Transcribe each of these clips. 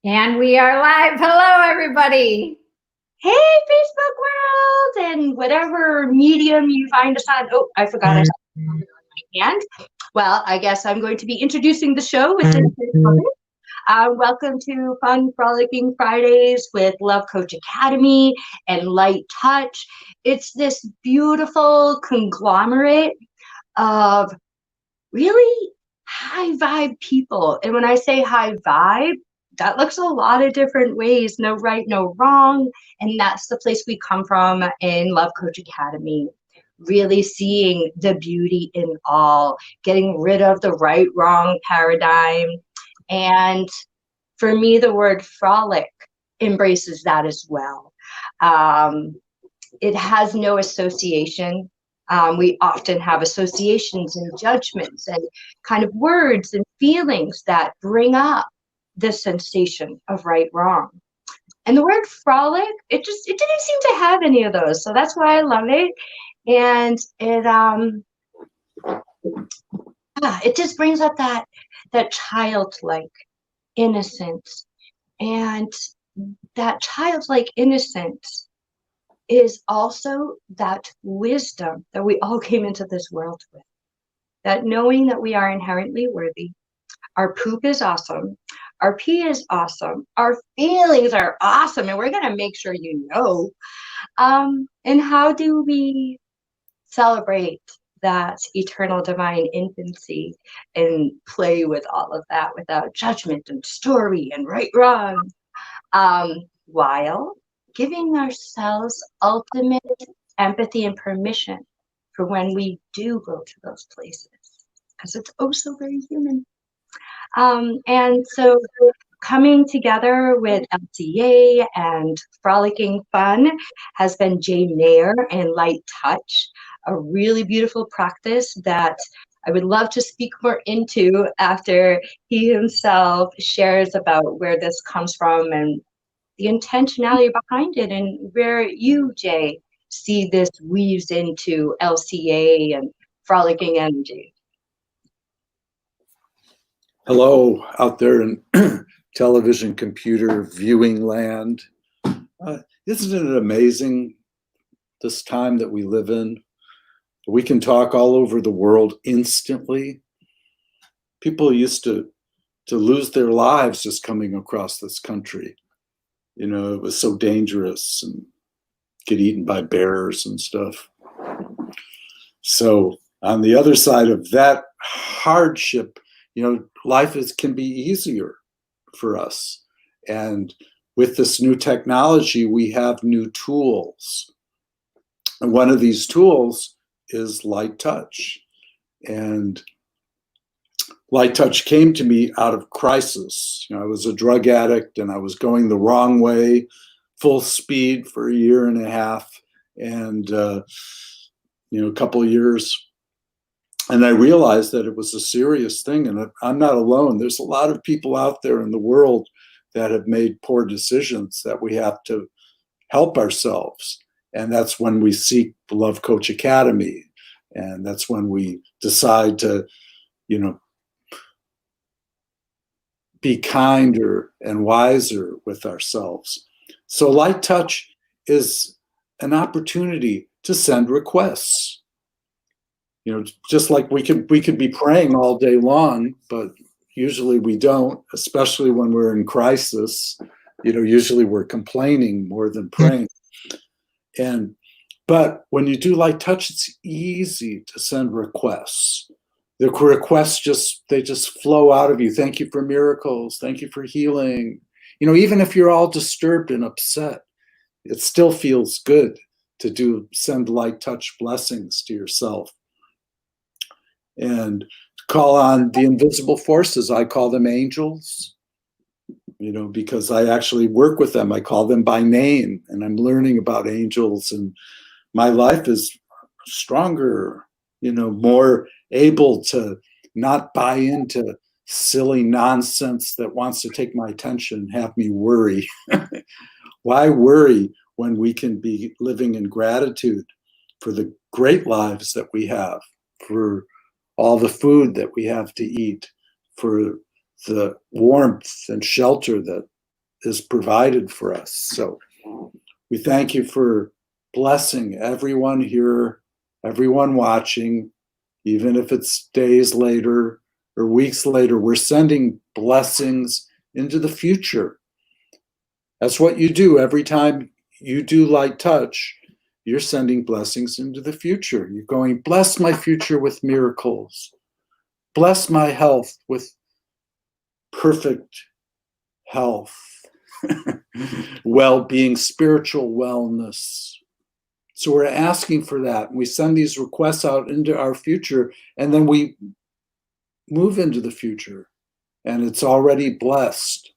And we are live. Hello, everybody. Hey, Facebook world, and whatever medium you find us on. Oh, I forgot I saw it on my hand. Well, I guess I'm going to be introducing the show with this topic. Welcome to Fun Frolicking Fridays with Love Coach Academy and Light Touch. It's this beautiful conglomerate of really high vibe people. And when I say high vibe, that looks a lot of different ways. No right, no wrong. And that's the place we come from in Love Coach Academy. Really seeing the beauty in all, getting rid of the right, wrong paradigm. And for me, the word frolic embraces that as well. It has no association. We often have associations and judgments and kind of words and feelings that bring up the sensation of right, wrong. And the word frolic, it didn't seem to have any of those. So that's why I love it. And it just brings up that childlike innocence. And that childlike innocence is also that wisdom that we all came into this world with. That knowing that we are inherently worthy, our poop is awesome, our pee is awesome, our feelings are awesome, and we're going to make sure you know. And how do we celebrate that eternal divine infancy and play with all of that without judgment and story and right, wrong, while giving ourselves ultimate empathy and permission for when we do go to those places, because it's oh so very human. And so coming together with LCA and Frolicking Fun has been Jay Mayer and Light Touch, a really beautiful practice that I would love to speak more into after he himself shares about where this comes from and the intentionality behind it, and where you, Jay, see this weaves into LCA and frolicking energy. Hello out there in television, computer, viewing land. Isn't it amazing, this time that we live in? We can talk all over the world instantly. People used to lose their lives just coming across this country. You know, it was so dangerous and get eaten by bears and stuff. So on the other side of that hardship, you know, life can be easier for us. And with this new technology, we have new tools. And one of these tools is light touch. And light touch came to me out of crisis. You know, I was a drug addict and I was going the wrong way, full speed for a year and a half, and a couple of years. And I realized that it was a serious thing, and I'm not alone. There's a lot of people out there in the world that have made poor decisions that we have to help ourselves. And that's when we seek the Love Coach Academy. And that's when we decide to, be kinder and wiser with ourselves. So light touch is an opportunity to send requests. You know, just like we could be praying all day long, but usually we don't, especially when we're in crisis. You know, usually we're complaining more than praying. But when you do light touch, it's easy to send requests. The requests just flow out of you. Thank you for miracles. Thank you for healing. You know, even if you're all disturbed and upset, it still feels good to send light touch blessings to yourself. And call on the invisible forces. I call them angels, because I actually work with them. I call them by name, and I'm learning about angels, and my life is stronger, more able to not buy into silly nonsense that wants to take my attention and have me worry. Why worry when we can be living in gratitude for the great lives that we have, for all the food that we have to eat, for the warmth and shelter that is provided for us. So we thank you for blessing everyone here, everyone watching, even if it's days later or weeks later. We're sending blessings into the future. That's what you do every time you do light touch. You're sending blessings into the future. You're going, bless my future with miracles. Bless my health with perfect health, well-being, spiritual wellness. So we're asking for that. We send these requests out into our future, and then we move into the future, and it's already blessed.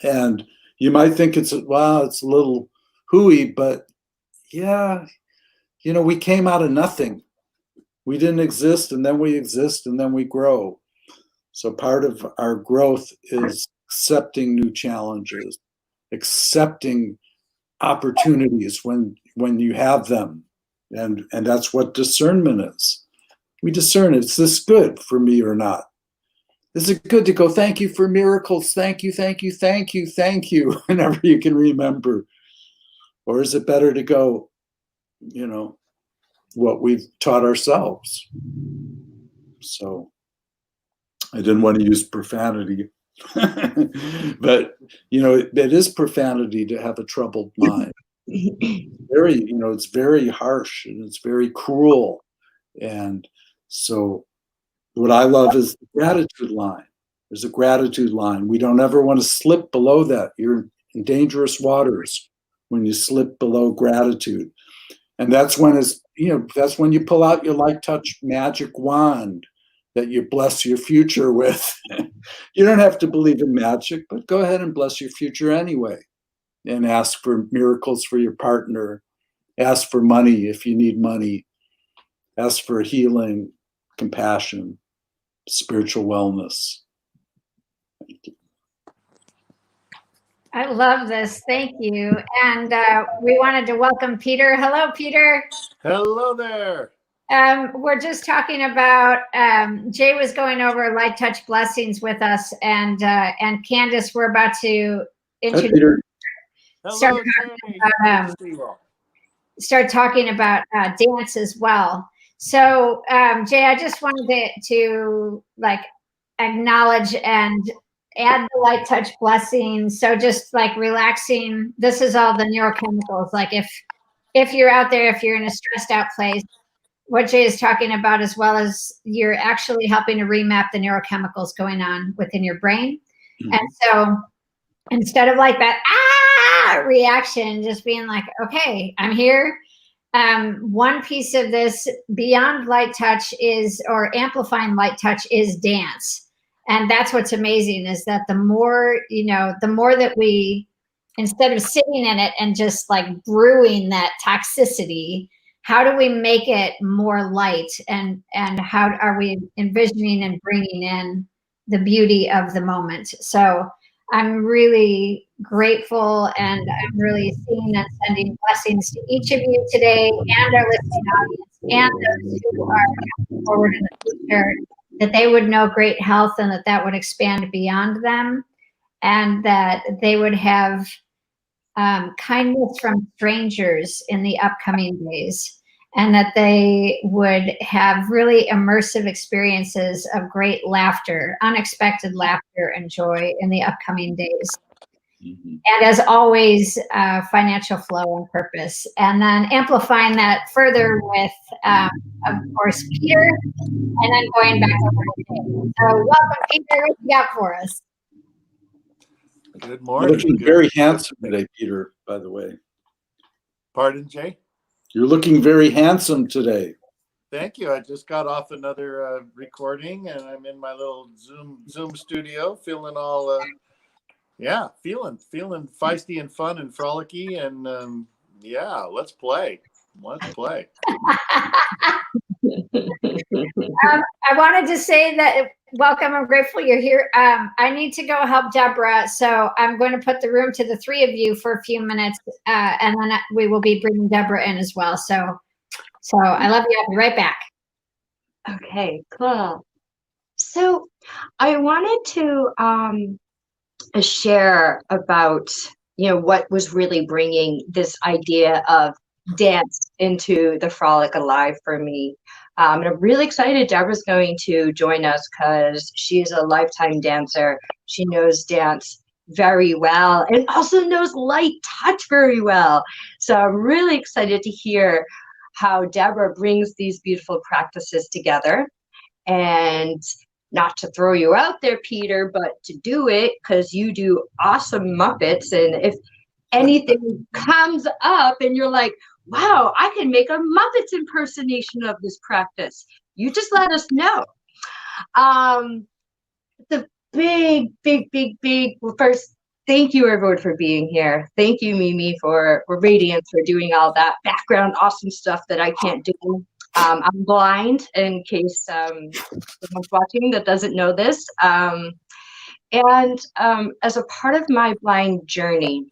And you might think it's a little hooey, but yeah, we came out of nothing. We didn't exist, and then we exist, and then we grow. So part of our growth is accepting new challenges, accepting opportunities when you have them. And that's what discernment is. We discern, is this good for me or not? Is it good to go, thank you for miracles, thank you, thank you, thank you, thank you, whenever you can remember? Or is it better to go, what we've taught ourselves? So I didn't want to use profanity, but it is profanity to have a troubled mind. It's very harsh and it's very cruel. And so what I love is the gratitude line. There's a gratitude line. We don't ever want to slip below that. You're in dangerous waters when you slip below gratitude. And that's when that's when you pull out your light touch magic wand that you bless your future with. You don't have to believe in magic, but go ahead and bless your future anyway. And ask for miracles for your partner. Ask for money if you need money. Ask for healing, compassion, spiritual wellness. Thank you. I love this. Thank you. And we wanted to welcome Peter. Hello, Peter. Hello there. We're just talking about, Jay was going over light touch blessings with us, and Candace, we're about to introduce. Hi, Peter. Hello, start talking about dance as well. So, Jay, I just wanted to acknowledge and add the light touch blessing. So just relaxing. This is all the neurochemicals. If you're out there, if you're in a stressed out place, what Jay is talking about, as well as you're actually helping to remap the neurochemicals going on within your brain. Mm-hmm. And so instead of that reaction, just being okay, I'm here. One piece of this beyond light touch or amplifying light touch is dance. And that's what's amazing, is that the more that we, instead of sitting in it and just brewing that toxicity, how do we make it more light? And how are we envisioning and bringing in the beauty of the moment? So I'm really grateful, and I'm really seeing and sending blessings to each of you today, and our listening audience, and those who are coming forward in the future, that they would know great health, and that would expand beyond them, and that they would have kindness from strangers in the upcoming days, and that they would have really immersive experiences of great laughter, unexpected laughter and joy in the upcoming days. Mm-hmm. And as always, financial flow and purpose. And then amplifying that further with, of course, Peter, and then going back over to Jay. So welcome, Peter. What you got for us? Good morning. You're looking very handsome today, Peter, by the way. Pardon, Jay? You're looking very handsome today. Thank you. I just got off another recording, and I'm in my little Zoom studio, feeling all, feeling feisty and fun and frolicky, and let's play. Let's play. I wanted to say that welcome. I'm grateful you're here. I need to go help Deborah, so I'm going to put the room to the three of you for a few minutes, and then we will be bringing Deborah in as well. So I love you. I'll be right back. Okay, cool. So I wanted to share about, what was really bringing this idea of dance into the Frolic alive for me. And I'm really excited Deborah's going to join us because she's a lifetime dancer. She knows dance very well and also knows light touch very well. So I'm really excited to hear how Deborah brings these beautiful practices together. And not to throw you out there, Peter, but to do it because you do awesome Muppets. And if anything comes up and you're like, wow, I can make a Muppets impersonation of this practice, you just let us know. The well, first, thank you everyone for being here. Thank you, Mimi, for Radiance, for doing all that background awesome stuff that I can't do. I'm blind, in case someone's watching that doesn't know this. And as a part of my blind journey,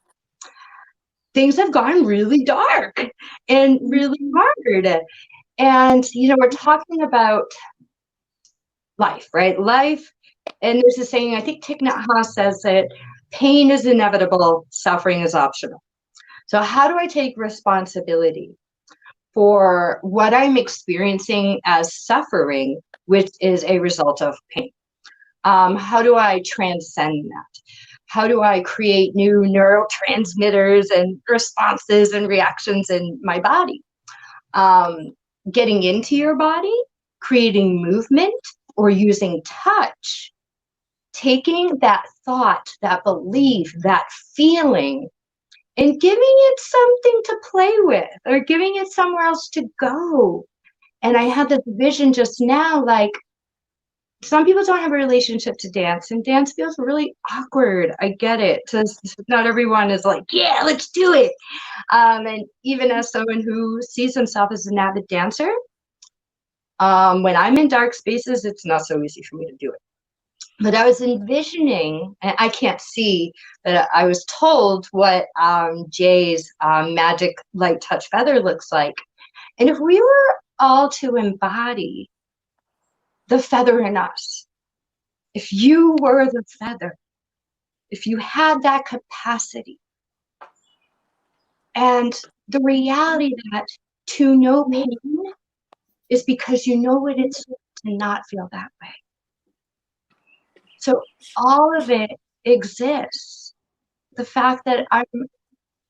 things have gone really dark and really hard. And, we're talking about life, right? Life. And there's a saying, I think Thich Nhat Hanh says that pain is inevitable, suffering is optional. So how do I take responsibility for what I'm experiencing as suffering, which is a result of pain? How do I transcend that? How do I create new neurotransmitters and responses and reactions in my body? Getting into your body, creating movement, or using touch, taking that thought, that belief, that feeling, and giving it something to play with or giving it somewhere else to go. And I had this vision just now, like, some people don't have a relationship to dance, and dance feels really awkward. I get it. Not everyone is like, yeah, let's do it. And even as someone who sees himself as an avid dancer, when I'm in dark spaces, it's not so easy for me to do it. But I was envisioning, and I can't see, but I was told what Jay's magic light touch feather looks like. And if we were all to embody the feather in us, if you were the feather, if you had that capacity, and the reality that to know pain is because you know what it's like to not feel that way. So all of it exists. The fact that I'm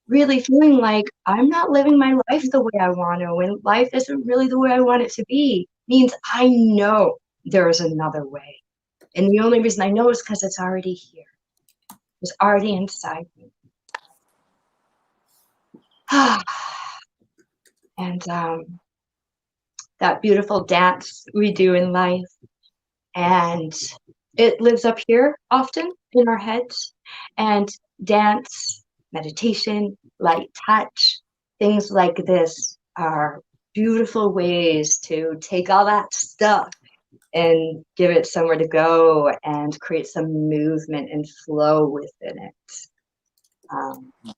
really feeling like I'm not living my life the way I want to, and life isn't really the way I want it to be, means I know there is another way. And the only reason I know is because it's already here. It's already inside me. And that beautiful dance we do in life, and it lives up here often in our heads. And dance, meditation, light touch, things like this are beautiful ways to take all that stuff and give it somewhere to go and create some movement and flow within it.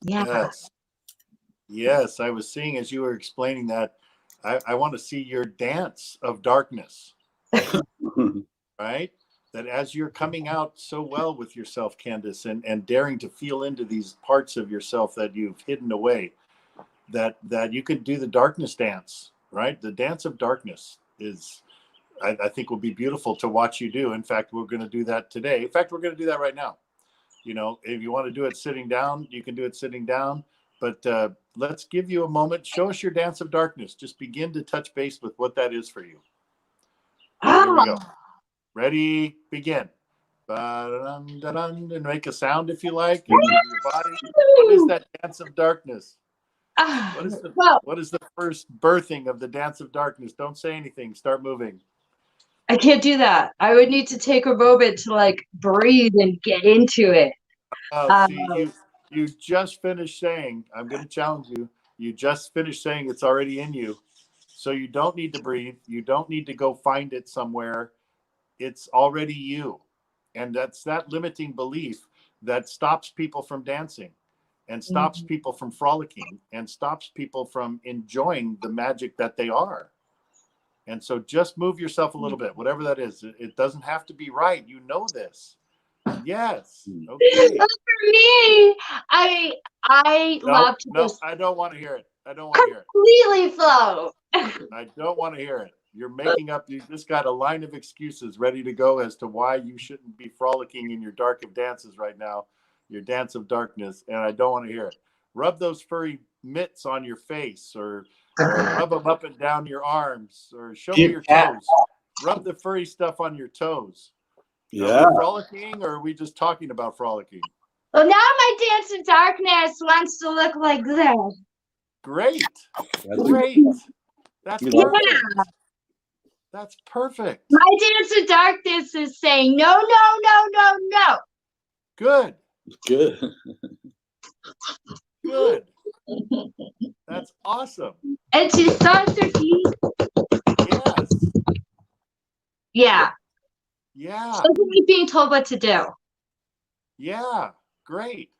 Yeah. Yes, I was seeing as you were explaining that, I want to see your dance of darkness, right? That as you're coming out so well with yourself, Candace, and daring to feel into these parts of yourself that you've hidden away, that you can do the darkness dance, right? The dance of darkness is, I think, will be beautiful to watch you do. In fact, we're going to do that today. In fact, we're going to do that right now. If you want to do it sitting down, you can do it sitting down. But let's give you a moment. Show us your dance of darkness. Just begin to touch base with what that is for you. Here we go. Ready, begin. And make a sound if you like. And your body. What is that dance of darkness? What is the first birthing of the dance of darkness? Don't say anything. Start moving. I can't do that. I would need to take a moment to breathe and get into it. See, you just finished saying, I'm going to challenge you. You just finished saying it's already in you. So you don't need to breathe. You don't need to go find it somewhere. It's already you. And that's that limiting belief that stops people from dancing and stops people from frolicking and stops people from enjoying the magic that they are. And so just move yourself a little bit, whatever that is. It doesn't have to be right. You know this. Yes. Okay. For me, I love to No, just I don't want to hear it. I don't want to hear it. completely flow. I don't want to hear it. You're making up, you just got a line of excuses ready to go as to why you shouldn't be frolicking in your dark of dances right now, your dance of darkness, and I don't want to hear it. Rub those furry mitts on your face, or rub them up and down your arms, or show me your toes. Rub the furry stuff on your toes. Yeah. Are we frolicking, or are we just talking about frolicking? Well, now my dance in darkness wants to look like this. Great. That's Great. That's Yeah. perfect. That's perfect. My dance in darkness is saying no, no, no, no, no. Good. good. Good. That's awesome. And she starts her feet. Yes. Yeah. Yeah. Something like being told what to do. Yeah. Great.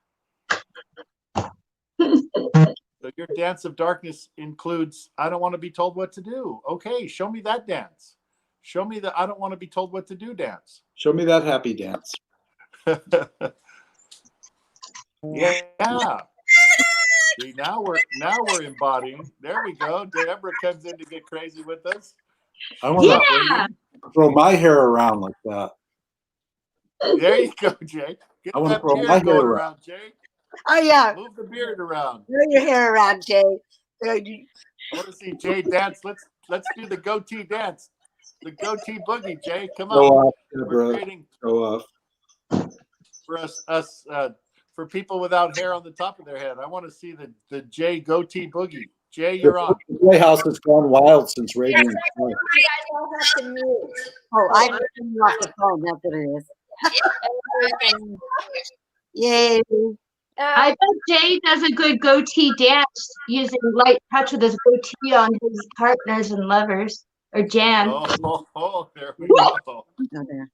So your dance of darkness includes, I don't want to be told what to do. Okay, show me that dance. Show me the I don't want to be told what to do dance. Show me that happy dance. Yeah. See, now we're embodying. There we go. Deborah comes in to get crazy with us. I want Yeah. to throw my hair around like that. There you go, Jay. Get I wanna that throw my beard hair going around. around, Jay. Oh yeah, Move the beard around. throw your hair around, Jay. I want to see Jay dance. Let's do the goatee dance. The goatee boogie, Jay. Come Show on. off, We're Deborah. creating Show off. for us for people without hair on the top of their head. I want to see the Jay goatee boogie. Jay, you're on. The Playhouse has gone wild since Radiant. You guys all have to mute. Oh, I turned you off the phone. That's what it is. Yay! I bet Jay does a good goatee dance using light touch with his goatee on his partners and lovers. Or Jan. Oh, there we go. Oh, there.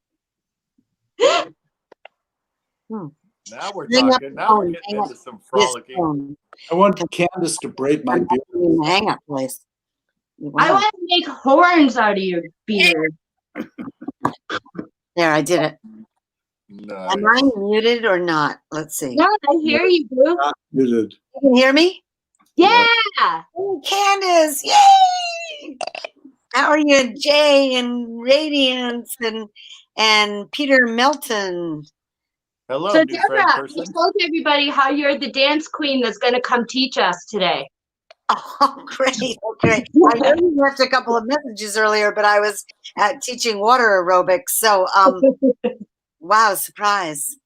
Now we're Hang up talking. the Now we're phone, getting hang up into some This frolicking. phone. I want Candace to braid my I'm beard. in the hang-up place. I Wow. want to make horns out of your beard. There, I did it. Nice. Am I muted or not? Let's see. Yeah, I hear you, boo. Muted. You can hear me? Yeah. Oh, Candace, yay! How are you, Jay and Radiance and Peter Melton? Hello, So, new friend Deborah, person. you told everybody how you're the dance queen that's going to come teach us today. Oh, great, great. I know you left a couple of messages earlier, but I was teaching water aerobics, so wow, surprise.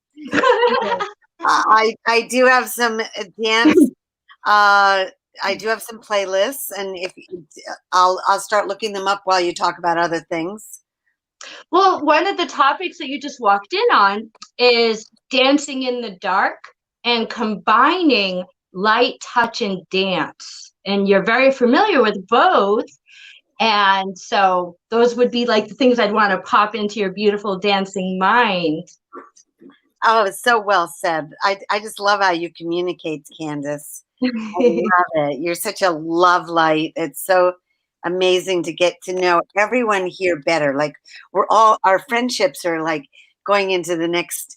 I do have some dance. I do have some playlists, and if I'll start looking them up while you talk about other things. Well, one of the topics that you just walked in on is dancing in the dark and combining light touch and dance. And you're very familiar with both. And so those would be like the things I'd want to pop into your beautiful dancing mind. Oh, it's so well said. I just love how you communicate, Candace. I love it. You're such a love light. It's so amazing to get to know everyone here better. Like our friendships are like going into the next,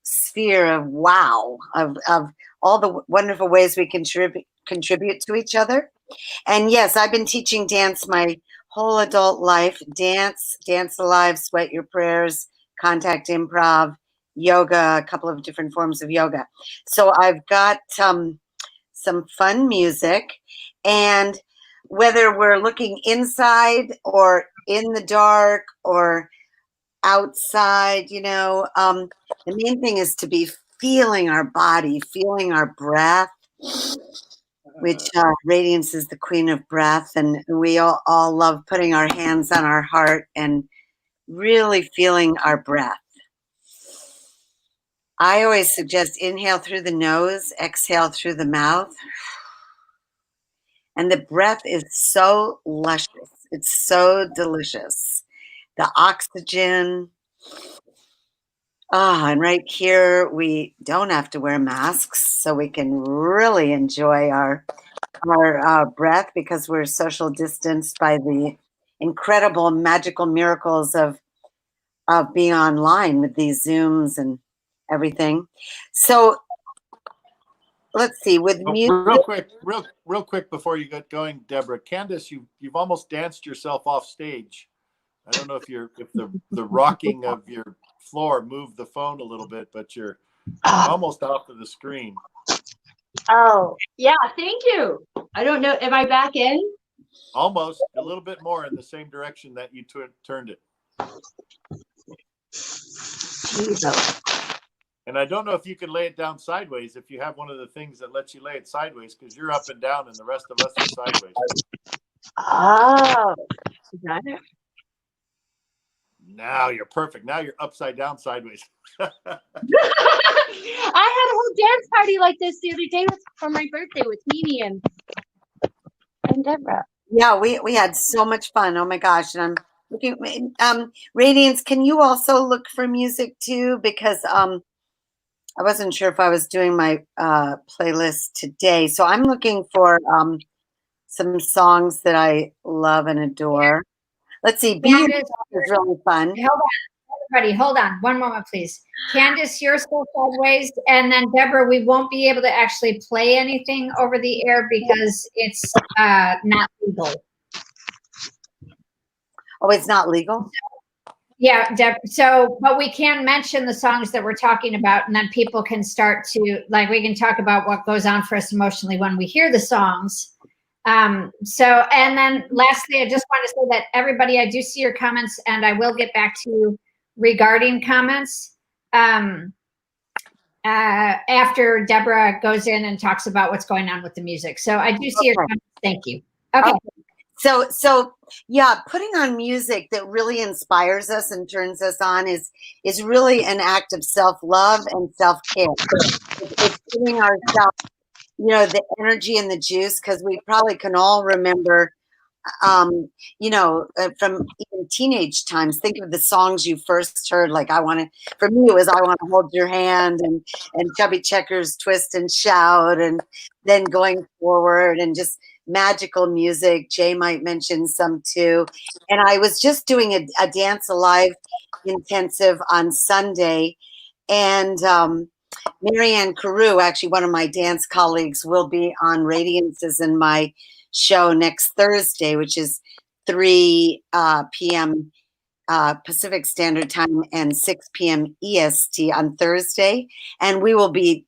sphere of wow, of all the wonderful ways we contribute to each other. And yes, I've been teaching dance my whole adult life. Dance Alive, Sweat Your Prayers, Contact Improv, yoga, a couple of different forms of yoga. So I've got some fun music, and whether we're looking inside or in the dark or outside, the main thing is to be feeling our body, feeling our breath, which Radiance is the queen of breath, and we all love putting our hands on our heart and really feeling our breath. I always suggest inhale through the nose, exhale through the mouth. And the breath is so luscious. It's so delicious. The oxygen. And right here, we don't have to wear masks, so we can really enjoy our breath because we're social distanced by the incredible magical miracles of being online with these Zooms and everything. So let's see, with music. Real quick before you get going, Deborah, Candace, you've almost danced yourself off stage. I don't know if the rocking of your floor moved the phone a little bit, but you're almost off of the screen. Oh, yeah, thank you. I don't know, am I back in? Almost, a little bit more in the same direction that you turned it. Jesus. And I don't know if you can lay it down sideways, if you have one of the things that lets you lay it sideways, because you're up and down and the rest of us are sideways. Oh, is that it? Now you're perfect. Now you're upside down sideways. I had a whole dance party like this the other day for my birthday with Mimi and Deborah. Yeah, we had so much fun. Oh my gosh. And I'm looking, Radiance, can you also look for music too? Because I wasn't sure if I was doing my playlist today. So I'm looking for some songs that I love and adore. Let's see. Be Candace, is really fun. hold on, everybody, hold on. One moment, please. Candace, you're still sideways. And then Deborah, we won't be able to actually play anything over the air because it's not legal. Oh, it's not legal? Yeah, so, but we can mention the songs that we're talking about, and then people can start to, like, we can talk about what goes on for us emotionally when we hear the songs. So, and then lastly, I just want to say that everybody, I do see your comments, and I will get back to you regarding comments after Deborah goes in and talks about what's going on with the music. So I do see your comments. Thank you. Okay. So yeah, putting on music that really inspires us and turns us on is really an act of self-love and self-care. It's giving ourselves, the energy and the juice, because we probably can all remember, from even teenage times. Think of the songs you first heard. Like for me, it was "I Want to Hold Your Hand" and Chubby Checkers' "Twist and Shout," and then going forward and just magical music. Jay might mention some too. And I was just doing a Dance Alive intensive on Sunday, and Marianne Carew, actually one of my dance colleagues, will be on Radiances in my show next Thursday, which is 3 p.m. Pacific Standard Time and 6 p.m. EST on Thursday. And we will be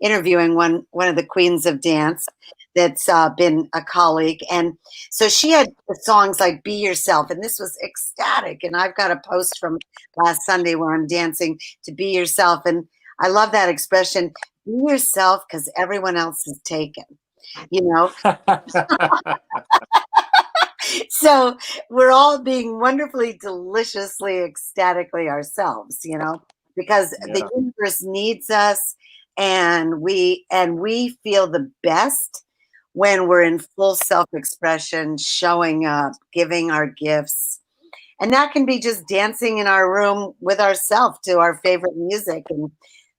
interviewing one of the queens of dance that's been a colleague. And so she had songs like "Be Yourself," and this was ecstatic. And I've got a post from last Sunday where I'm dancing to "Be Yourself." And I love that expression, be yourself, because everyone else is taken, So we're all being wonderfully, deliciously, ecstatically ourselves, because the universe needs us, and we feel the best when we're in full self-expression, showing up, giving our gifts. And that can be just dancing in our room with ourselves to our favorite music and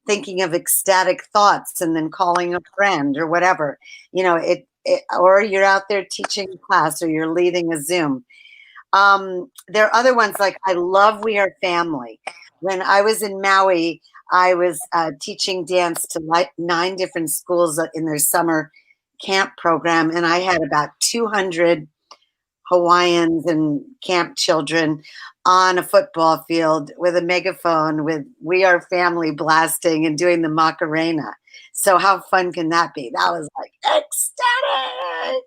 thinking of ecstatic thoughts and then calling a friend or whatever, or you're out there teaching a class or you're leading a Zoom. There are other ones like I love "We Are Family." When I was in Maui, I was teaching dance to 9 different schools in their summer camp program, and I had about 200 Hawaiians and camp children on a football field with a megaphone with "We Are Family" blasting and doing the Macarena. So how fun can that be? That was like ecstatic.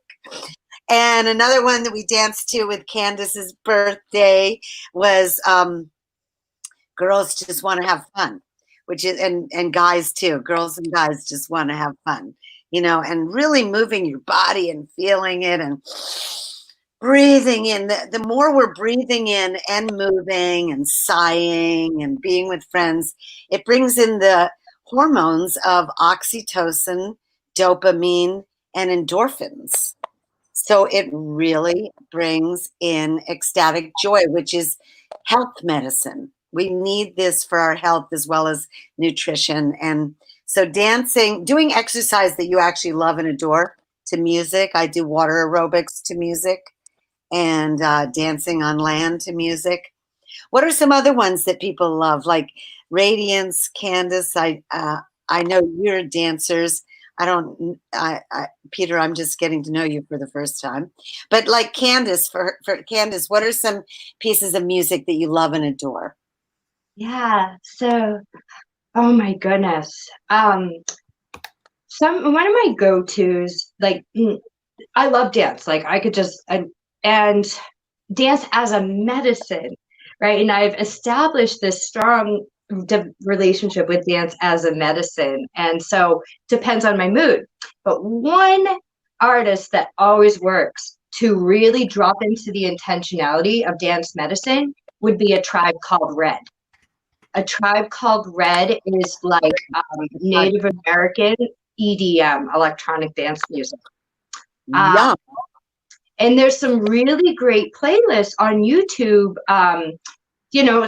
And another one that we danced to with Candace's birthday was "Girls Just Want to Have Fun," which is, and guys too. Girls and guys just want to have fun, and really moving your body and feeling it and breathing in. The more we're breathing in and moving and sighing and being with friends, it brings in the hormones of oxytocin, dopamine, and endorphins. So it really brings in ecstatic joy, which is health medicine. We need this for our health as well as nutrition. And so dancing, doing exercise that you actually love and adore to music. I do water aerobics to music. and dancing on land to music. What are some other ones that people love, like Radiance, Candace? I know you're dancers. Peter, I'm just getting to know you for the first time. But like Candace, for Candace, what are some pieces of music that you love and adore? Yeah. So, oh my goodness. One of my go-tos, like I love dance. Like I could just and dance as a medicine, right? And I've established this strong relationship with dance as a medicine, and so depends on my mood. But one artist that always works to really drop into the intentionality of dance medicine would be A Tribe Called Red. A Tribe Called Red is like Native American EDM, electronic dance music. Yeah. And there's some really great playlists on YouTube, so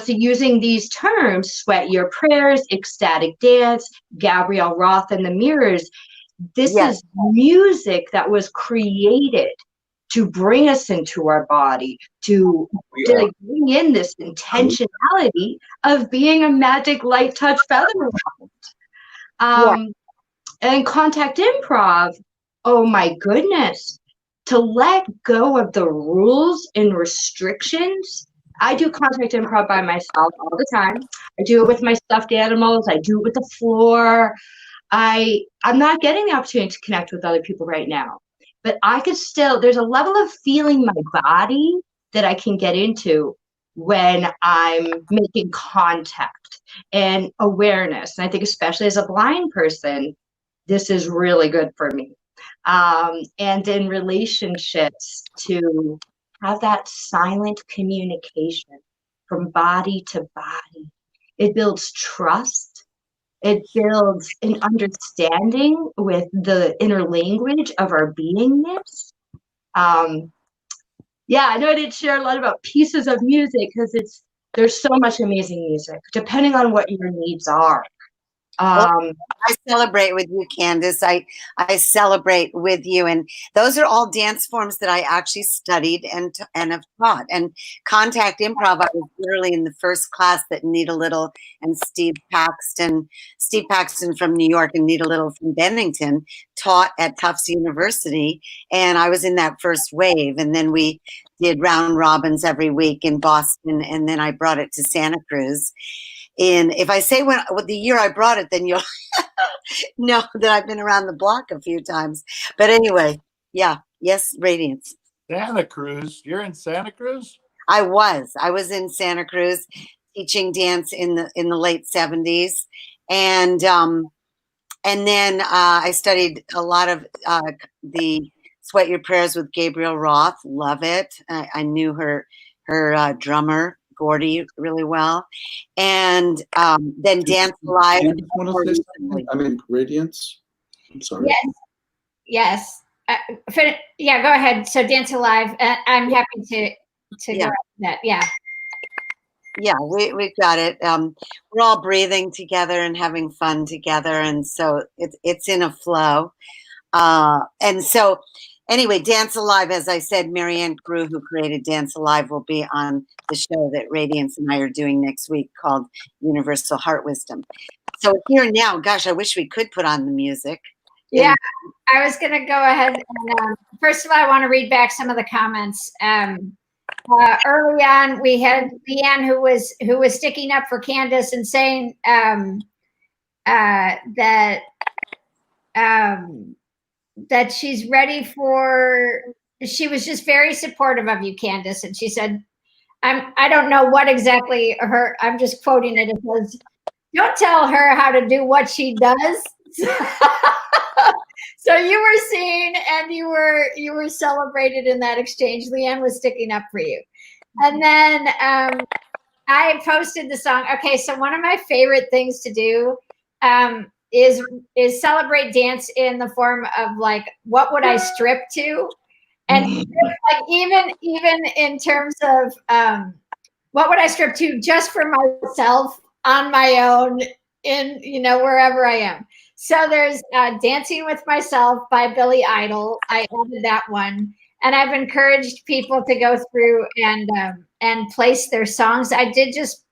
using these terms, Sweat Your Prayers, Ecstatic Dance, Gabrielle Roth and the Mirrors. This is music that was created to bring us into our body, to like, bring in this intentionality of being a magic light touch feather wand. And contact improv, oh my goodness, to let go of the rules and restrictions. I do contact improv by myself all the time. I do it with my stuffed animals. I do it with the floor. I'm not getting the opportunity to connect with other people right now, but I could still, there's a level of feeling my body that I can get into when I'm making contact and awareness. And I think especially as a blind person, this is really good for me. And in relationships, to have that silent communication from body to body. It builds trust. It builds an understanding with the inner language of our beingness. I know I didn't share a lot about pieces of music because there's so much amazing music, depending on what your needs are. I celebrate with you, Candace. I celebrate with you, and those are all dance forms that I actually studied and have taught. And contact improv, I was literally in the first class that Nita Little and Steve Paxton from New York and Nita Little from Bennington taught at Tufts University, and I was in that first wave. And then we did round robins every week in Boston, and then I brought it to Santa Cruz. And if I say what the year I brought it, then you'll know that I've been around the block a few times. But anyway, yes, Radiance. Santa Cruz. You're in Santa Cruz? I was in Santa Cruz teaching dance in the late 70s. And then I studied a lot of the Sweat Your Prayers with Gabrielle Roth. Love it. I knew her drummer, Gordy, really well. And then Dance Live. Radiance. I'm sorry. Yes. Go ahead. So Dance Alive. I'm happy to go into that. Yeah. Yeah, we've got it. We're all breathing together and having fun together, and so it's in a flow. And so, anyway, Dance Alive, as I said, Marianne Grew, who created Dance Alive, will be on the show that Radiance and I are doing next week called Universal Heart Wisdom. So here now, gosh, I wish we could put on the music. Yeah, I was going to go ahead and first of all, I want to read back some of the comments. Early on, we had Leanne who was sticking up for Candace and saying that she's ready for. She was just very supportive of you, Candace, and she said, I don't know what exactly her. I'm just quoting it. It says, "Don't tell her how to do what she does." So you were seen and you were celebrated in that exchange. Leanne was sticking up for you. And then I posted the song. Okay, so one of my favorite things to do is celebrate dance in the form of like, what would I strip to? And like even in terms of what would I strip to just for myself on my own in wherever I am. So there's Dancing with Myself by Billy Idol. I added that one. and I've encouraged people to go through and place their songs. I just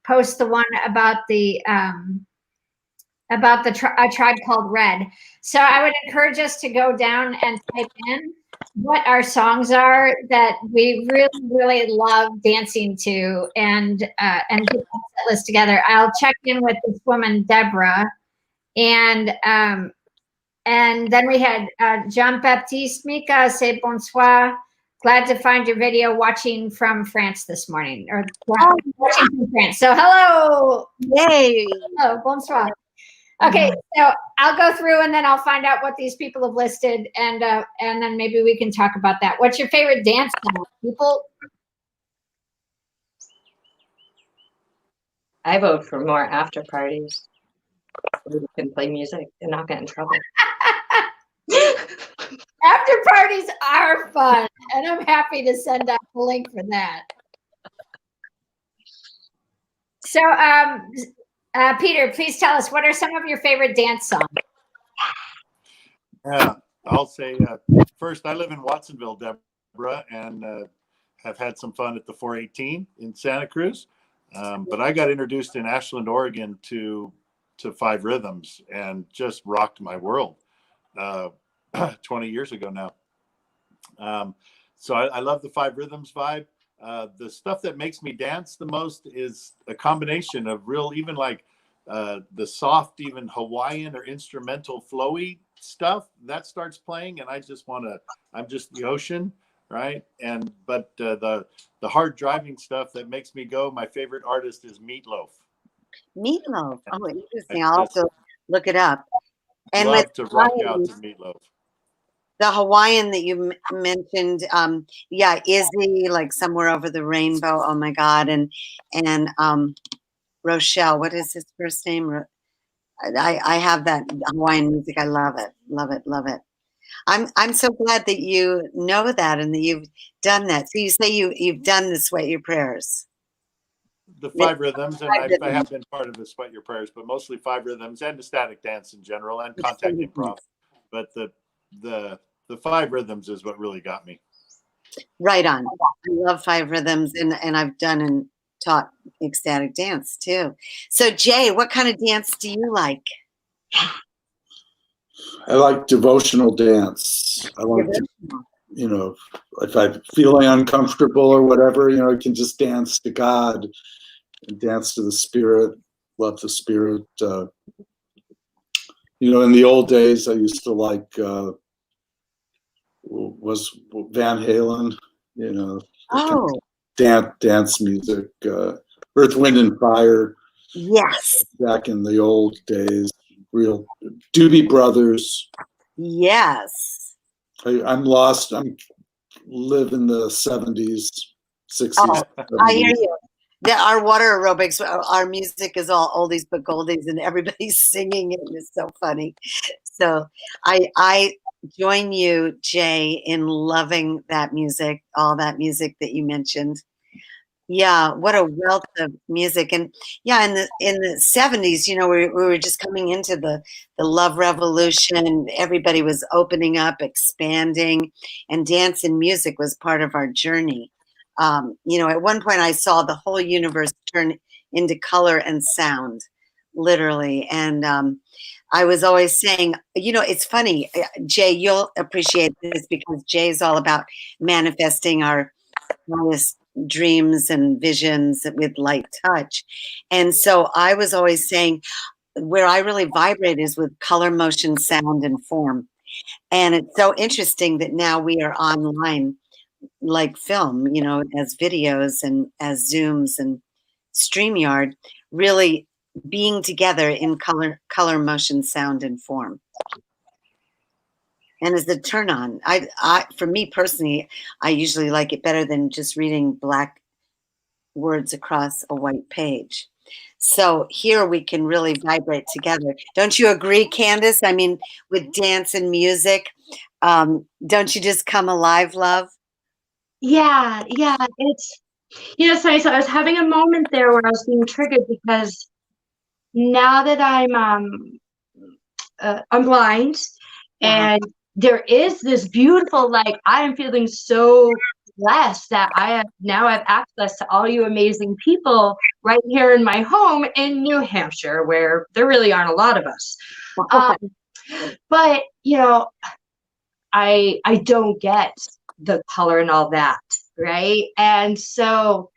post the one about the a tribe called Red. So I would encourage us to go down and type in what our songs are that we really, really love dancing to, and get that set list together. I'll check in with this woman, Deborah, and then we had Jean Baptiste Mika, say bonsoir. Glad to find your video watching from France this morning, or watching from France. So hello. Yay. Hello, bonsoir. Okay, so I'll go through and then I'll find out what these people have listed, and then maybe we can talk about that. What's your favorite dance song, people? I vote for more after parties where you can play music and not get in trouble. After parties are fun, and I'm happy to send out the link for that. So, Peter, please tell us, what are some of your favorite dance songs? Yeah, I'll say first, I live in Watsonville, Deborah, and have had some fun at the 418 in Santa Cruz. But I got introduced in Ashland, Oregon to Five Rhythms, and just rocked my world 20 years ago now. So I love the Five Rhythms vibe. The stuff that makes me dance the most is a combination of real, even like the soft, even Hawaiian or instrumental flowy stuff that starts playing, and I just I'm just the ocean, right? But the hard driving stuff that makes me go, my favorite artist is Meatloaf. Meatloaf. Oh, interesting. I'll have to look it up. And love with to rock out to Meatloaf. The Hawaiian that you mentioned, yeah, Izzy, like Somewhere Over the Rainbow. Oh my God. And Rochelle, what is his first name? I have that Hawaiian music. I love it. Love it. Love it. I'm so glad that you know that and that you've done that. So you say you've done the Sweat Your Prayers. The Five Rhythms, and I have been part of the Sweat Your Prayers, but mostly Five Rhythms and the static dance in general and contact improv. But the Five Rhythms is what really got me. Right on. I love Five Rhythms, and I've done and taught ecstatic dance too. So Jay, what kind of dance do you like? I like devotional dance. I like to, if I'm feeling uncomfortable or whatever, I can just dance to God and dance to the Spirit, love the Spirit. In the old days, I used to like, was Van Halen, dance music, Earth, Wind, and Fire. Yes. Back in the old days, real Doobie Brothers. Yes. I'm lost. I'm live in the 70s, 60s. Oh, 70s. I hear you. Our water aerobics, our music is all oldies but goldies, and everybody's singing it, and it's so funny. So I join you, Jay, in loving that music, all that music that you mentioned. Yeah, what a wealth of music. And yeah, in the 70s, we were just coming into the love revolution. Everybody was opening up, expanding, and dance and music was part of our journey. At one point I saw the whole universe turn into color and sound, literally. And I was always saying, it's funny, Jay, you'll appreciate this because Jay's all about manifesting our highest dreams and visions with light touch. And so I was always saying where I really vibrate is with color, motion, sound, and form. And it's so interesting that now we are online like film, as videos and as Zooms and StreamYard, really being together in color, motion, sound, and form. And as a turn on, I for me personally, I usually like it better than just reading black words across a white page. So here we can really vibrate together. Don't you agree, Candace? I mean, with dance and music, don't you just come alive, love? Yeah, it's sorry. So I was having a moment there where I was being triggered because now that I'm blind, and there is this beautiful, like, I am feeling so blessed that I now have access to all you amazing people right here in my home in New Hampshire, where there really aren't a lot of us. But you know, I don't get the color and all that, right? And so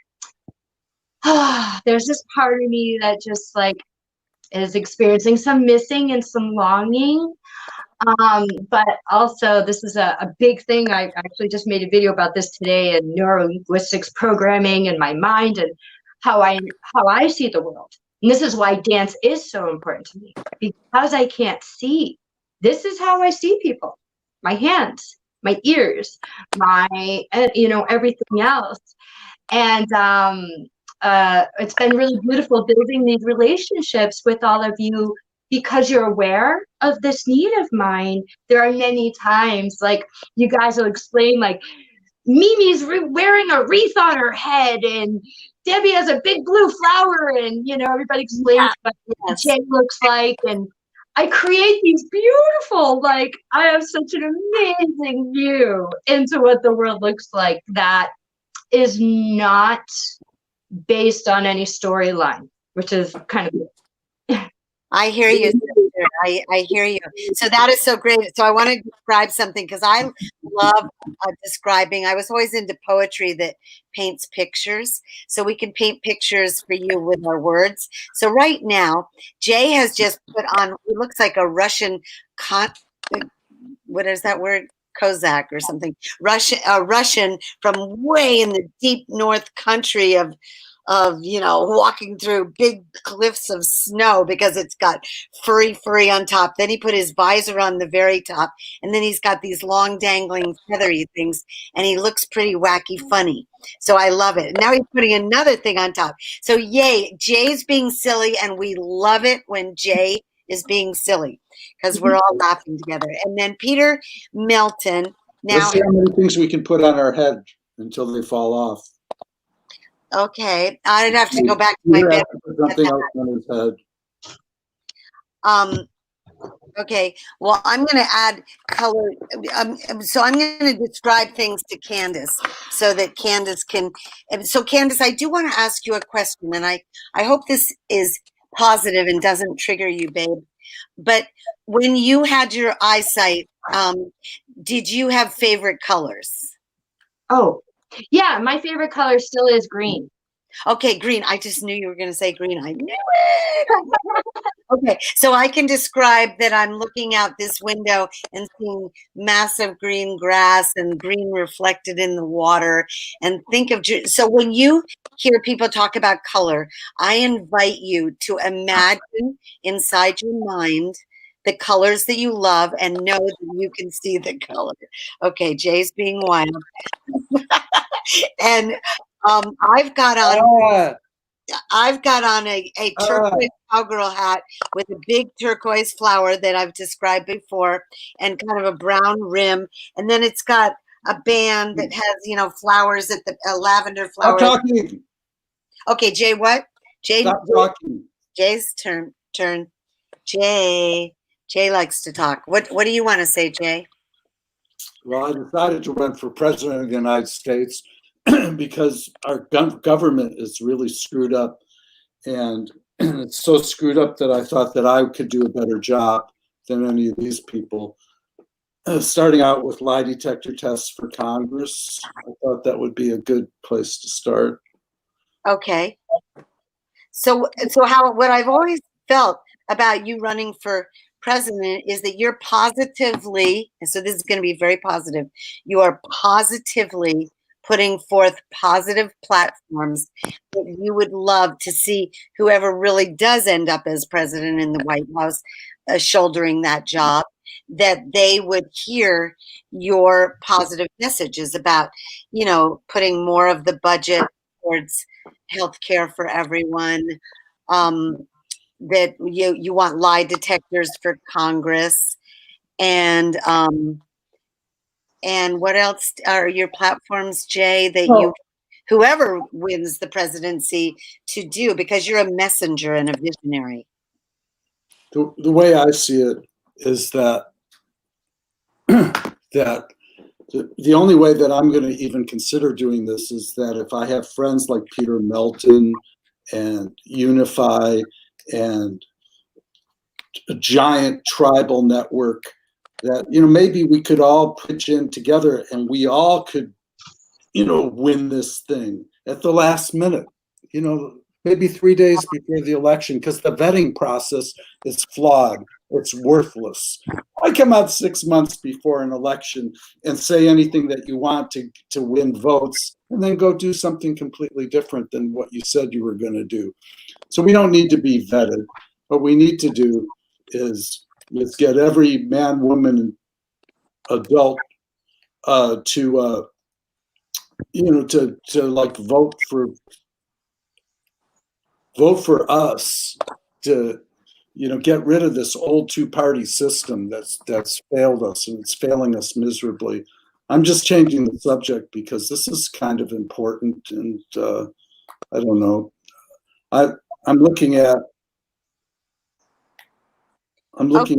there's this part of me that just like is experiencing some missing and some longing. But also this is a big thing. I actually just made a video about this today in neuro-linguistics programming and my mind and how I see the world. And this is why dance is so important to me, because I can't see. This is how I see people. My hands, my ears, my, you know, everything else. And it's been really beautiful building these relationships with all of you, because you're aware of this need of mine. There are many times, like, you guys will explain, like, Mimi's wearing a wreath on her head, and Debbie has a big blue flower, and, you know, everybody explains what Jay looks like, and I create these beautiful, like, I have such an amazing view into what the world looks like that is not based on any storyline, which is kind of cool. I hear you, sister. I hear you. So that is so great. So I want to describe something, because I love describing. I was always into poetry that paints pictures. So we can paint pictures for you with our words. So right now, Jay has just put on, it looks like a Russian, what is that word? Kozak or something. Russian from way in the deep north country of, you know, walking through big cliffs of snow, because it's got furry on top. Then he put his visor on the very top, and then he's got these long dangling feathery things, and he looks pretty wacky funny. So I love it. And now he's putting another thing on top. So yay, Jay's being silly, and we love it when Jay is being silly, because we're all laughing together. And then Peter Melton. Now, let's see how many things we can put on our head until they fall off. Okay, I'd have to go back to my bed. Something else on his head. Okay, well, I'm going to add color. So I'm going to describe things to Candace so that Candace can. So Candace, I do want to ask you a question, and I hope this is positive and doesn't trigger you, babe. But when you had your eyesight, did you have favorite colors? Oh, yeah, my favorite color still is green. Okay, green. I just knew you were going to say green. I knew it. Okay, so I can describe that I'm looking out this window and seeing massive green grass and green reflected in the water. And think of, so when you hear people talk about color, I invite you to imagine inside your mind the colors that you love and know that you can see the color. Okay, Jay's being wild. And I've got on a turquoise cowgirl hat with a big turquoise flower that I've described before, and kind of a brown rim, and then it's got a band that has, you know, flowers at the lavender flowers. Stop talking. Okay, Jay, what? Jay, stop talking. Jay's turn. Jay likes to talk. What do you want to say, Jay? Well, I decided to run for president of the United States because our government is really screwed up, and it's so screwed up that I thought that I could do a better job than any of these people. Starting out with lie detector tests for Congress, I thought that would be a good place to start. Okay. So what I've always felt about you running for president is that you're positively, and so this is going to be very positive, you are positively putting forth positive platforms that you would love to see whoever really does end up as president in the White House shouldering that job, that they would hear your positive messages about, you know, putting more of the budget towards health care for everyone, that you want lie detectors for Congress, and what else are your platforms, Jay, that you, whoever wins the presidency, to do, because you're a messenger and a visionary? The way I see it is that that the only way that I'm going to even consider doing this is that if I have friends like Peter Melton and Unify and a giant tribal network, that, you know, maybe we could all pitch in together and we all could, you know, win this thing at the last minute, you know, maybe 3 days before the election, because the vetting process is flawed. It's worthless. I come out 6 months before an election and say anything that you want to win votes, and then go do something completely different than what you said you were going to do. So we don't need to be vetted. What we need to do is let's get every man, woman, and adult to you know, to like vote for us to, you know, get rid of this old two-party system that's failed us, and it's failing us miserably. I'm just changing the subject because this is kind of important, and I don't know. I'm looking at. Okay.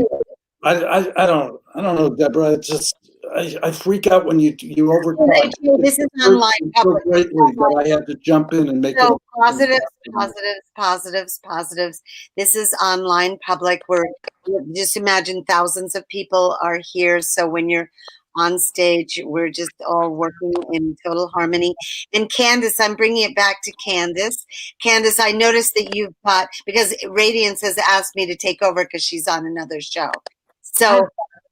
I don't know, Deborah. It's just I freak out when you overtalk This is online so public. greatly that I had to jump in and make So it. positives. This is online public. We're just imagine thousands of people are here. So when you're on stage, we're just all working in total harmony. And Candace, I'm bringing it back to Candace. Candace, I noticed that you've got, because Radiance has asked me to take over because she's on another show. So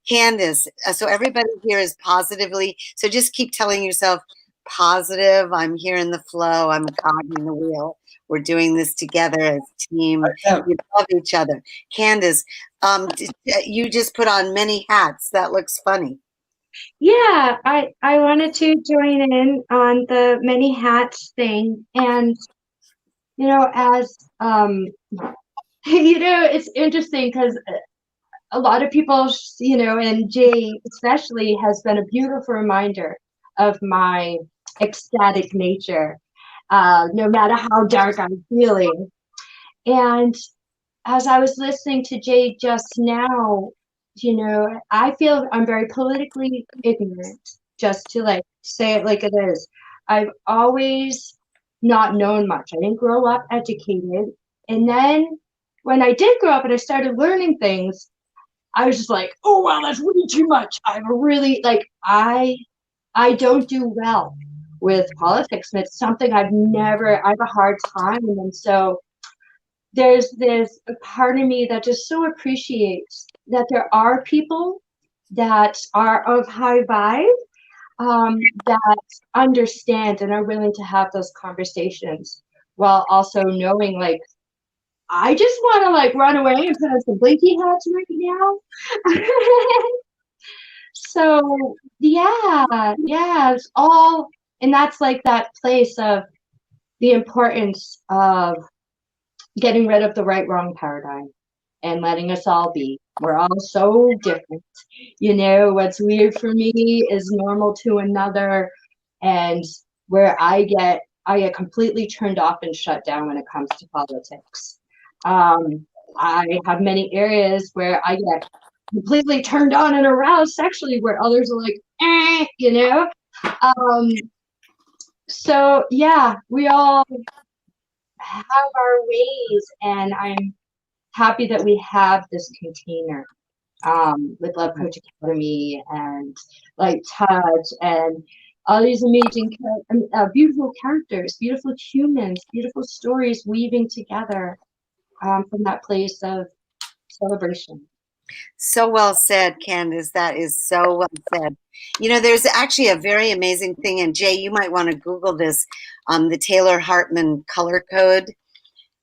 Candace, so everybody here is positively, so just keep telling yourself, positive, I'm here in the flow, I'm a cog in the wheel, we're doing this together as a team, we love each other. Candace, you just put on many hats, that looks funny. Yeah, I wanted to join in on the many hats thing, and you know, as you know, it's interesting because a lot of people, you know, and Jay especially has been a beautiful reminder of my ecstatic nature, no matter how dark I'm feeling. And as I was listening to Jay just now, you know, I feel I'm very politically ignorant, just to like say it like it is. I've always not known much. I didn't grow up educated. And then when I did grow up and I started learning things, I was just like, oh wow, that's way too much. I'm really like I don't do well with politics. And it's something I have a hard time. And so there's a part of me that just so appreciates that there are people that are of high vibe, that understand and are willing to have those conversations, while also knowing like I just want to like run away and put on some blinky hats right now. So yeah, it's all, and that's like that place of the importance of getting rid of the right wrong paradigm and letting us all be. We're all so different. You know, what's weird for me is normal to another, and where I get completely turned off and shut down when it comes to politics. I have many areas where I get completely turned on and aroused sexually, where others are like, you know. So yeah, we all have our ways, and I'm happy that we have this container, with Love Coach Academy and Light Touch and all these amazing, beautiful characters, beautiful humans, beautiful stories weaving together, from that place of celebration. So well said, Candace. That is so well said. You know, there's actually a very amazing thing, and Jay, you might want to Google this, the Taylor Hartman color code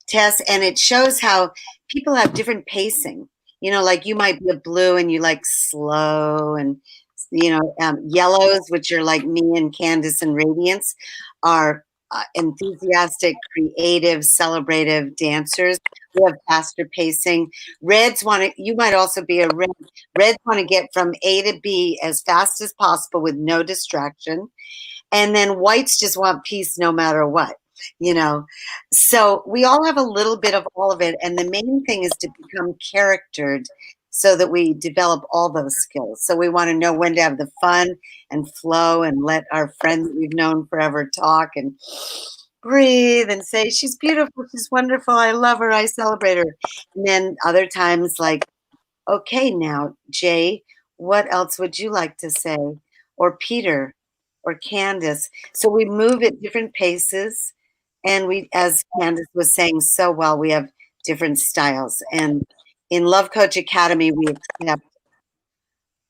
test, and it shows how people have different pacing. You know, like you might be a blue and you like slow, and you know, yellows, which are like me and Candace and Radiance, are enthusiastic, creative, celebrative dancers who have faster pacing. Reds want to, you might also be a red. Reds want to get from A to B as fast as possible with no distraction. And then whites just want peace no matter what, you know. So we all have a little bit of all of it. And the main thing is to become charactered so that we develop all those skills. So we want to know when to have the fun and flow and let our friend that we've known forever talk and breathe and say, she's beautiful, she's wonderful, I love her, I celebrate her. And then other times like, okay, now, Jay, what else would you like to say? Or Peter or Candace. So we move at different paces. And we, as Candace was saying so well, we have different styles. And in Love Coach Academy, we accept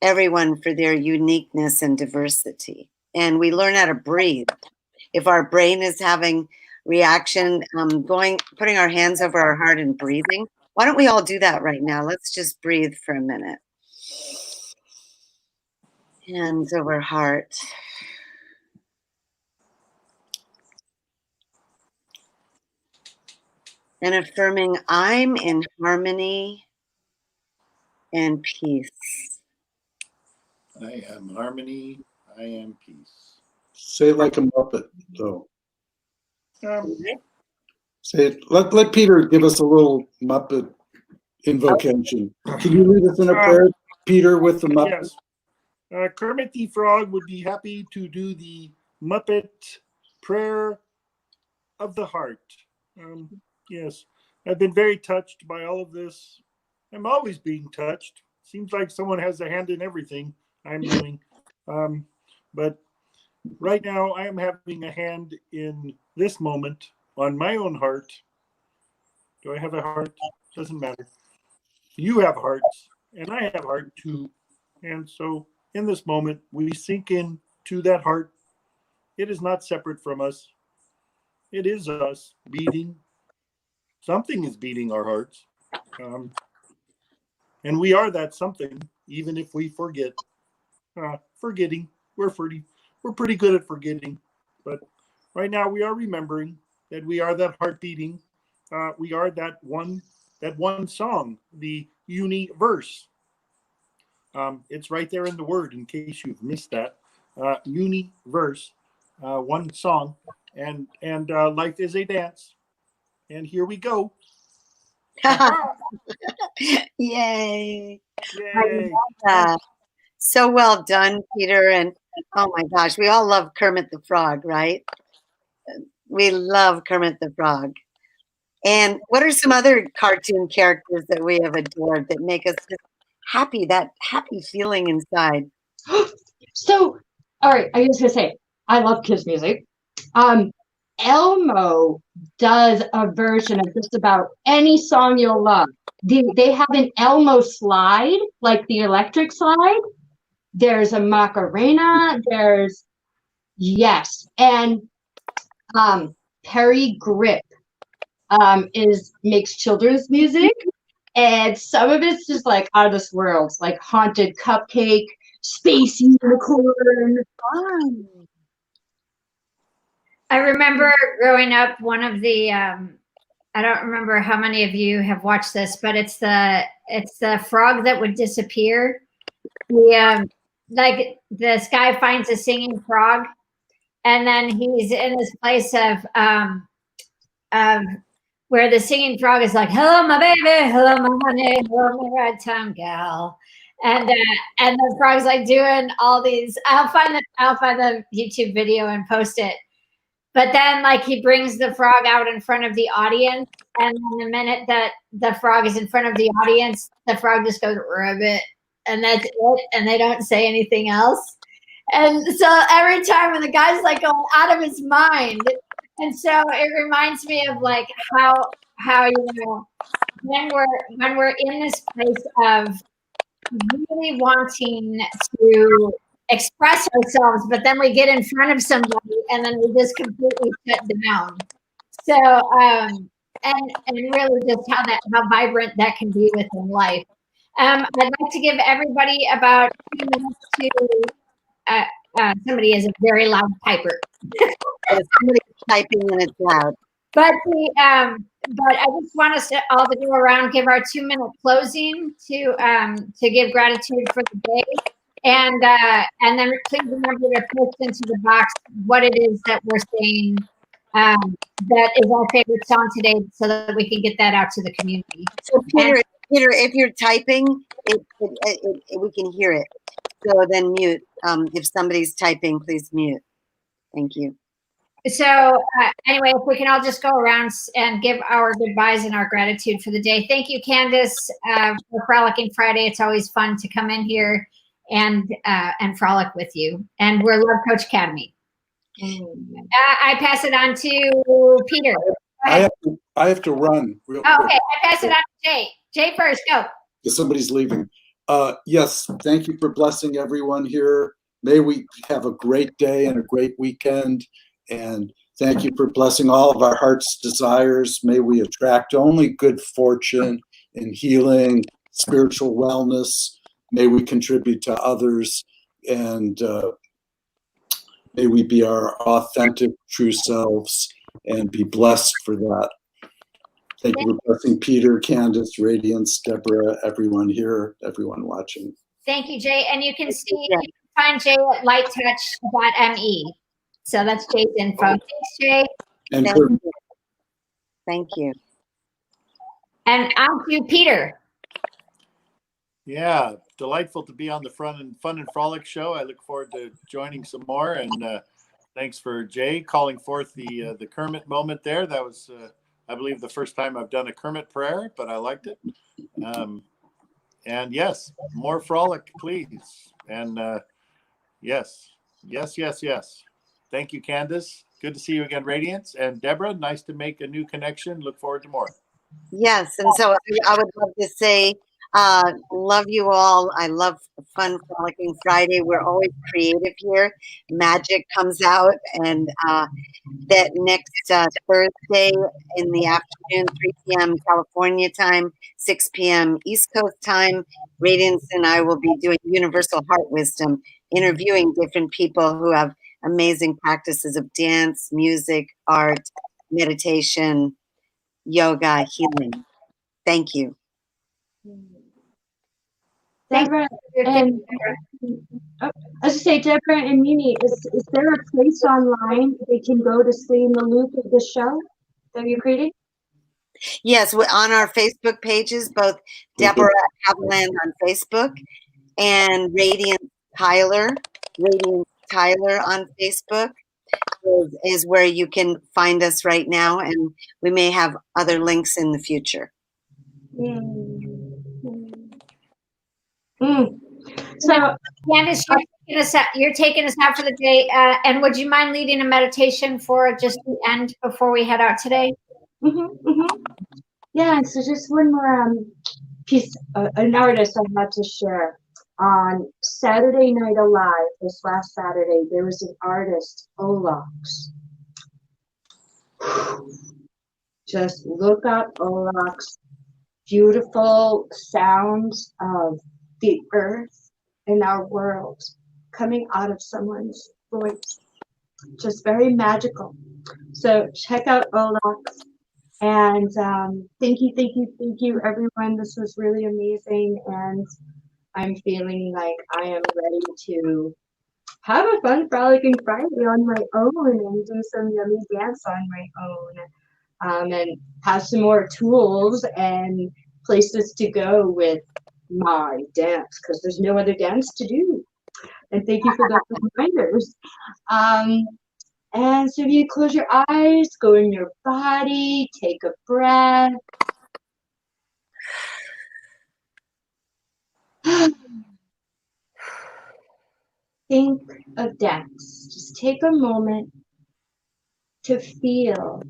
everyone for their uniqueness and diversity. And we learn how to breathe. If our brain is having reaction, putting our hands over our heart and breathing. Why don't we all do that right now? Let's just breathe for a minute. Hands over heart. And affirming, I'm in harmony and peace. I am harmony. I am peace. Say it like a Muppet, though. Okay. Say it. Let Peter give us a little Muppet invocation. Can you lead us in a prayer, Peter, with the Muppet? Yes. Kermit the Frog would be happy to do the Muppet prayer of the heart. Yes, I've been very touched by all of this. I'm always being touched. Seems like someone has a hand in everything I'm doing. But right now I am having a hand in this moment on my own heart. Do I have a heart? Doesn't matter. You have hearts, and I have heart too. And so in this moment, we sink in to that heart. It is not separate from us. It is us beating. Something is beating our hearts. And we are that something, even if we forget. Forgetting. We're pretty good at forgetting. But right now we are remembering that we are that heart beating. We are that one song, the universe. It's right there in the word in case you've missed that. Universe, one song, and life is a dance. And here we go. Yay. Yay. So well done, Peter. And oh my gosh, we all love Kermit the Frog, right? We love Kermit the Frog. And what are some other cartoon characters that we have adored that make us just happy, that happy feeling inside? So, all right, I was gonna say, I love kids' music. Elmo does a version of just about any song you'll love. They have an Elmo slide, like the electric slide. There's a Macarena. Yes, and Perry Grip makes children's music, and some of it's just like out of this world, like Haunted Cupcake, Space Unicorn. I remember growing up, one of the I don't remember how many of you have watched this, but it's the frog that would disappear. Like this guy finds a singing frog, and then he's in this place of where the singing frog is like, "Hello, my baby. Hello, my honey. Hello, my ragtime gal." And the frog's like doing all these. I'll find the YouTube video and post it. But then, like, he brings the frog out in front of the audience, and the minute that the frog is in front of the audience, the frog just goes ribbit, and that's it, and they don't say anything else. And so every time when the guy's like going out of his mind, and so it reminds me of like how you know when we're in this place of really wanting to express ourselves, but then we get in front of somebody and then we just completely shut down. So and really just how vibrant that can be within life. I'd like to give everybody about 2 minutes to somebody is a very loud piper. Somebody typing and it's loud. But I just want us all to go around, give our 2-minute closing to give gratitude for the day. And then please remember to post into the box what it is that we're saying that is our favorite song today, so that we can get that out to the community. So Peter, Peter, if you're typing, we can hear it. So then mute. If somebody's typing, please mute. Thank you. So anyway, if we can all just go around and give our goodbyes and our gratitude for the day. Thank you, Candace, for Frolicking Friday. It's always fun to come in here and frolic with you. And we're Love Coach Academy. I pass it on to Peter. I have to run real quick. Okay, I pass it on to Jay. Jay first, go. Because somebody's leaving. Yes, thank you for blessing everyone here. May we have a great day and a great weekend. And thank you for blessing all of our heart's desires. May we attract only good fortune and healing, spiritual wellness. May we contribute to others. And may we be our authentic, true selves and be blessed for that. Thank you for blessing Peter, Candace, Radiance, Deborah, everyone here, everyone watching. Thank you, Jay. And you can find Jay at lighttouch.me. So that's Jay's info. Thanks, Jay. And Thank you. And on to Peter. Yeah, delightful to be on the Fun and Frolic show. I look forward to joining some more. And thanks for Jay calling forth the Kermit moment there. That was, I believe, the first time I've done a Kermit prayer, but I liked it. And yes, more frolic, please. And yes. Thank you, Candace. Good to see you again, Radiance. And Deborah, nice to make a new connection. Look forward to more. Yes, and so I would love to say, love you all. I love Fun Frolicking Friday. We're always creative here. Magic comes out, and that next Thursday in the afternoon, 3 p.m. California time, 6 p.m. East Coast time, Radiance and I will be doing Universal Heart Wisdom, interviewing different people who have amazing practices of dance, music, art, meditation, yoga, healing. Thank you. Deborah, and I was to say, Deborah and Mimi, is there a place online they can go to stay in the loop of the show that you're creating? Yes, we're on our Facebook pages, both Deborah Haviland on Facebook and Radiant Tyler on Facebook is where you can find us right now, and we may have other links in the future. So, Candace, you're taking us out for the day. And would you mind leading a meditation for just the end before we head out today? Yeah, so just one more piece, an artist I had to share. On Saturday Night Alive, this last Saturday, there was an artist, Olax. Just look up Olax. Beautiful sounds of the earth and our world coming out of someone's voice. Just very magical. So check out Olax. And thank you, everyone. This was really amazing. And I'm feeling like I am ready to have a fun Frolicking Friday on my own and do some yummy dance on my own. And have some more tools and places to go with my dance, because there's no other dance to do. And thank you for those reminders. And so you close your eyes, go in your body, take a breath. Think of dance. Just take a moment to feel,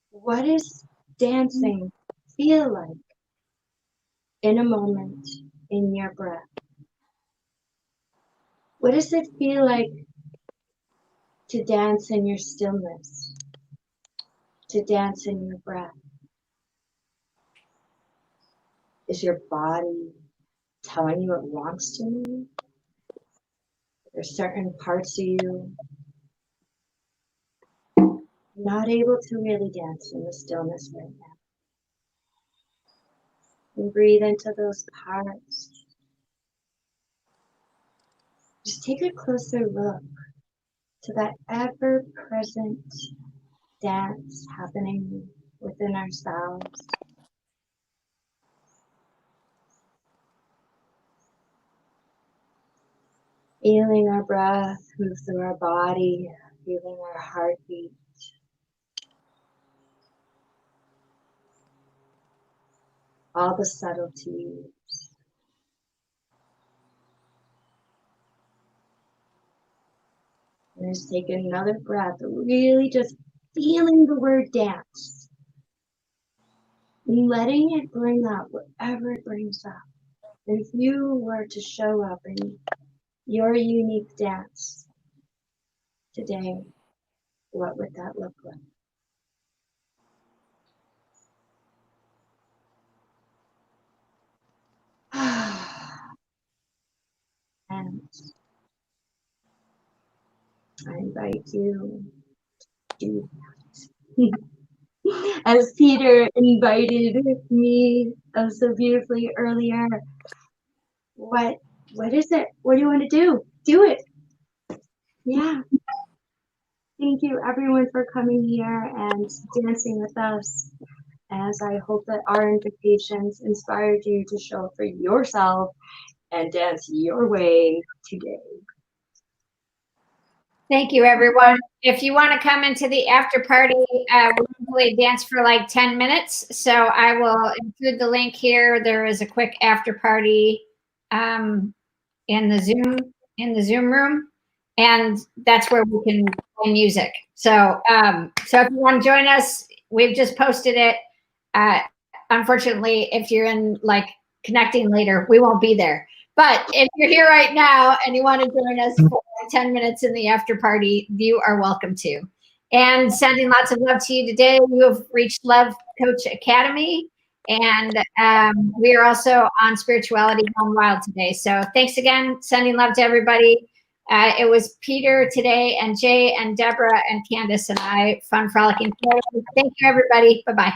what is dancing feel like in a moment in your breath? What does it feel like to dance in your stillness, to dance in your breath? Is your body telling you it wants to move? There's certain parts of you not able to really dance in the stillness right now. And breathe into those parts. Just take a closer look to that ever-present dance happening within ourselves. Feeling our breath move through our body, feeling our heartbeat. All the subtleties. And just take another breath, really just feeling the word dance. And letting it bring up whatever it brings up. And if you were to show up in your unique dance today, what would that look like? And I invite you to do that. As Peter invited me so beautifully earlier, what is it? What do you want to do? Do it. Yeah. Thank you everyone for coming here and dancing with us. As I hope that our invitations inspired you to show up for yourself and dance your way today. Thank you, everyone. If you want to come into the after party, we usually dance for like 10 minutes. So I will include the link here. There is a quick after party in the Zoom room, and that's where we can play music. So so if you want to join us, we've just posted it. Unfortunately, if you're in like connecting later, we won't be there. But if you're here right now and you want to join us for 10 minutes in the after party, you are welcome to. And sending lots of love to you today. You have reached Love Coach Academy, and we are also on Spirituality Gone Wild today. So thanks again. Sending love to everybody. It was Peter today, and Jay and Deborah and Candace and I, Fun Frolicking Friday. Thank you, everybody. Bye-bye.